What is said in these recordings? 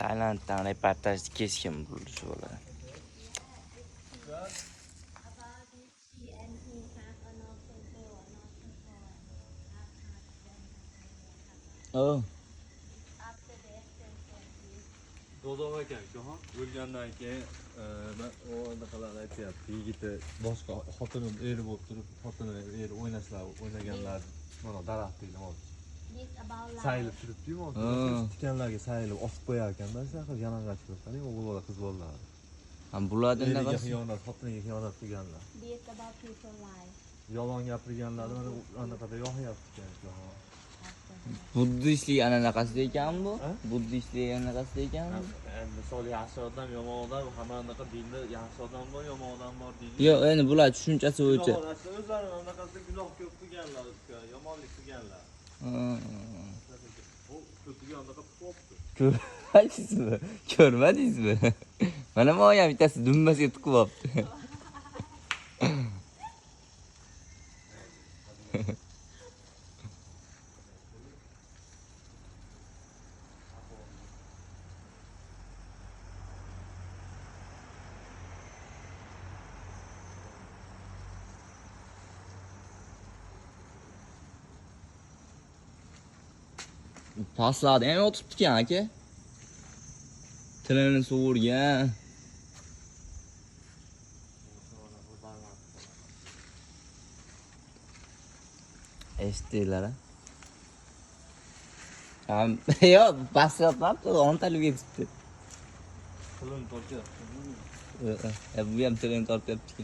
Tailanddan reportaj keskin burilish bo'ladi. Oh. Do'zax ekan-ku, ha. O'lgandan keyin o anaqalar aytyapti. Yigiti boshqa xotinim eri bo'lib turib, xotini eri o'ynaganlar mana daraxtga olib. Sayilib turibdi-yu, tikanlarga sayilib osib qo'yar ekanda, shunaqa yalang'och qilib, qani o'g'il bola, qiz bolalar. Ham bulardan Eriga xiyonat, xotiniga xiyonat qilganlar. Yolg'on gapirganlarni mana anaqada yo'qyapti ekan. Buddistlik anaqasida ekan bu? Buddistlik anaqasida ekan bu? Misol yaxshi odam, yomon odam, hamma anaqa dinda yaxshi odam bor, yomon odam bor deydi. Yo'q, endi bular tushunchasi bo'yicha. O'zlari anaqasida gunoh ko'p qilganlar, yomonlik qilganlar. Bu ko'piga anaqa tiqibdi. Ko'rdingizmi? Ko'rmadingizmi? Mana bu ham bittasi dumbasiga tiqib olibdi. Paslarda ham o'tiribdi-kan aka. Tilini sug'urgan. Eshitdinglar-a? Yo'q, paslayapti, o'ntalik etibdi. Tilini tortyapti. Bu ham tilini tortyapti.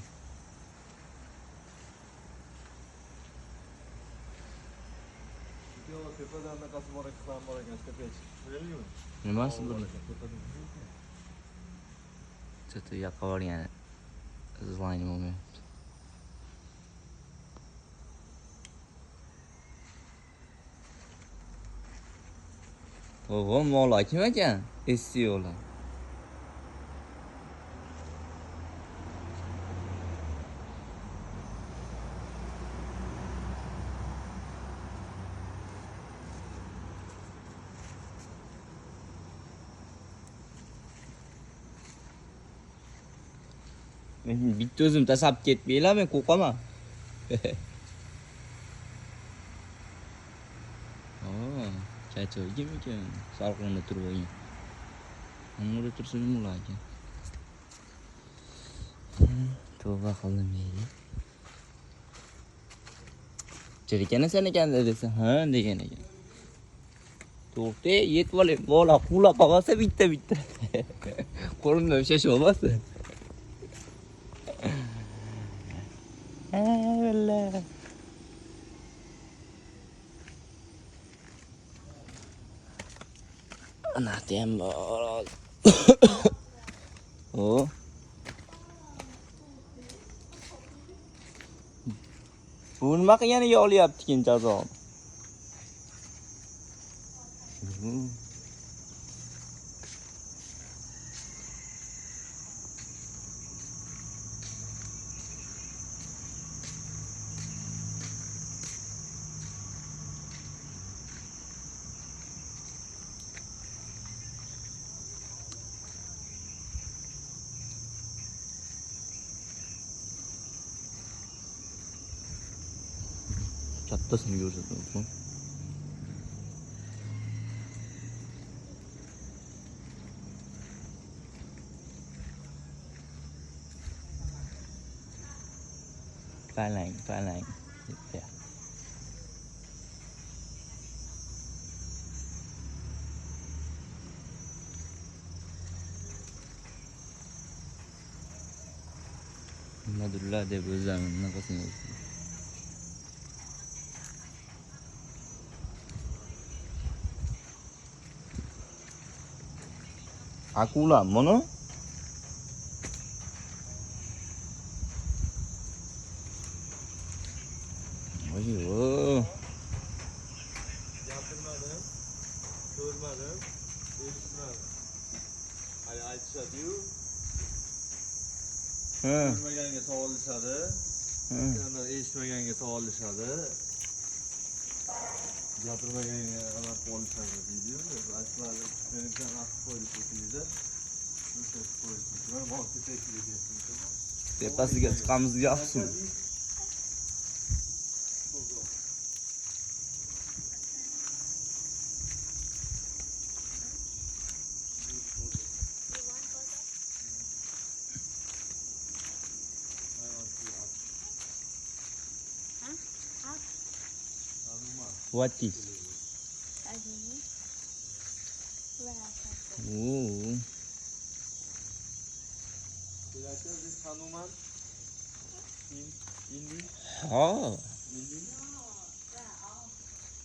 Tepada anaqasi bor ekan, bor ekan, tepaya chiqib. Nimasi bu? Chata yoqqa borgan. Zlayni bo'lmayapti. O'g'il mola kim ekan? Essiyolar. Bitta o'zim tasab ketmanglar, men qo'rqaman. Chachoy kim ekan? Salqinda turib olgan. Umrda tursa nima bo'lar ekan? Tavba qildim deydi. Jirkana sen ekan desa, ha degan ekan. To'xta, yetib olib, bola qulab qolsa bitta. Qo'limda ushlash olmasa. Valla. Anaqda ham bor. O. Bu nima qilganiga olyapti-kin jazoni. Kattasini ko'rsatmoqchiman. Palang. Ya. Madullah deb o'zlarini nafasini oldi. Akula bunu? Ayo. Gapirmadim, ko'rmadim, eshitmadim. Hali aytishadi-yu. Ko'rmaganga savolishadi. Eshitmaganga savolishadi. Gapirmaganga anaqa olishadi deydi-yu. Aslida menimcha anaqa qo'yib ketishdi. O'sha qo'yib ketdi. Mana bu tepaga deyapti. Tepasiga chiqamiz yaxshi. What is? Oh. Hanuman in Hindi. Oh. Hindi.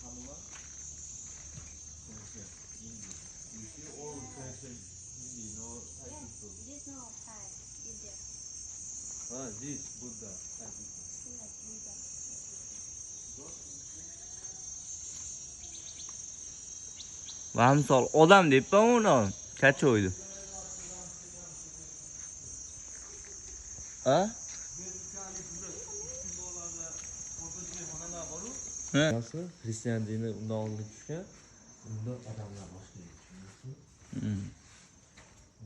Hanuman. Hindi. You see all translate Hindi, no Thai people. This no Thai, India. This Buddha, Thai people. Yes, Buddha. Vamsol odam debman uni. Kachoydi. Ha? Ha? Xristian dini undan oldin tushgan. Unda odamlar boshqa edi.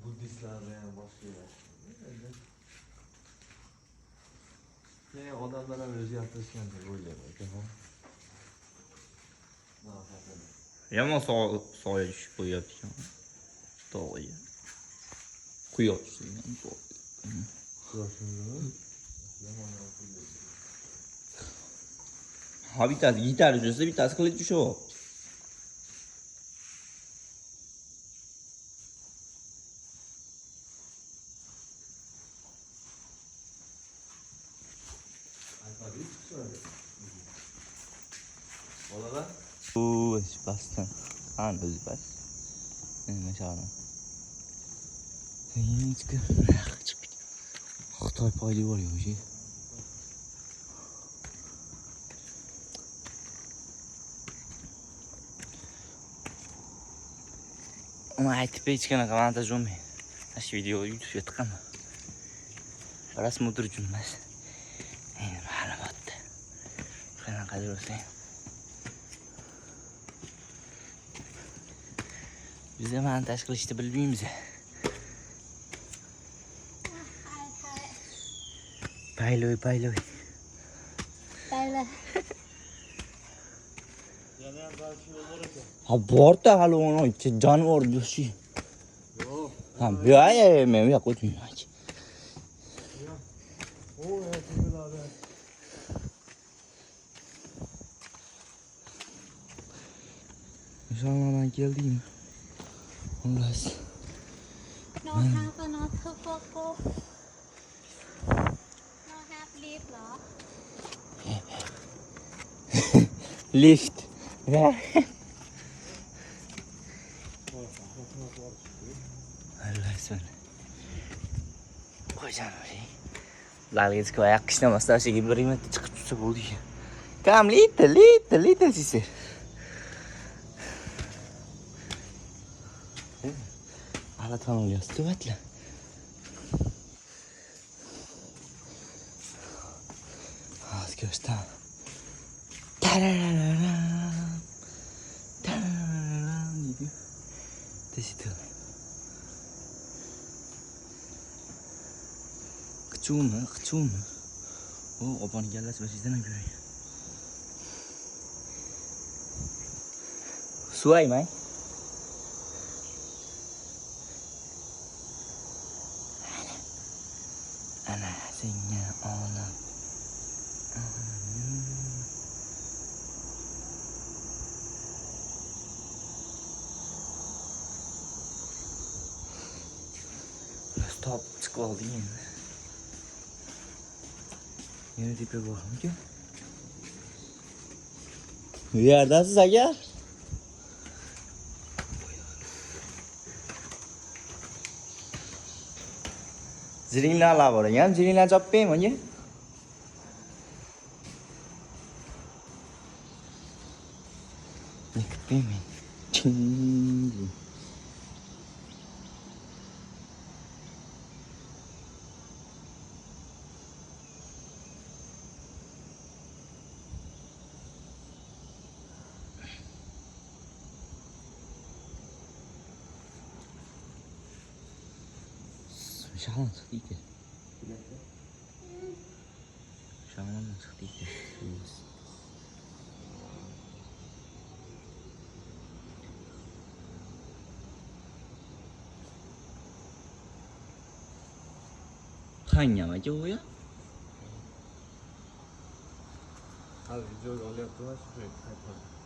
Buddistlar ham boshqa edi. Keyin odamlar ham o'zgartirishgan deb o'ylayman. Yomon soya tushib qo'yapti. To'g'ri. Quyosh degan to'g'ri. Ha bittasi gitara tushsa, bittasi qilich tushyapti. Bolalar Bastın. An özü bas. Mesela. Hiç kı. Xitoy payı var ya şey. Ama aytib hechqana montaj bo'lmaydi. Shu video YouTube'ga chiqaman. Rasmotr uchun emas. Endi ma'lumotda. Qanaqadir bo'lsa ham. Biz de montaj qilishni bilmaymiz. Payloy. Đây là Ha borda hali onu canavor yo'shi. Ha bu ay men yo'q o'tmayman. Inşallah geldim. Unless no have another photo. No have leaf เหรอ lift. Allah sen. Qo'yjan o'sha. Lalgizga oyoq qishlamasdan o'shaga bir marta chiqib tursa bo'ldi. Kam little sister. Alla tanrı yastığı vatla. Az göster. Tararararam. Tararararam diyor. Teşekkür. Kıçım. O opanı gelmez başından görüyor. Suay mày. Ana singa ona. Stop chiqib oldi endi. Yana tepaga boramiz-ku. Bu yerdasiz aka? Ziringlar olib boring, ham ziringlar chopmaymi menga? Yiqitmayman. Ching. Shağlan çıktı iti. Shağlan çıktı iti. Hangama jo'ya? Hali joy olyapti va shu joyga qaytdim.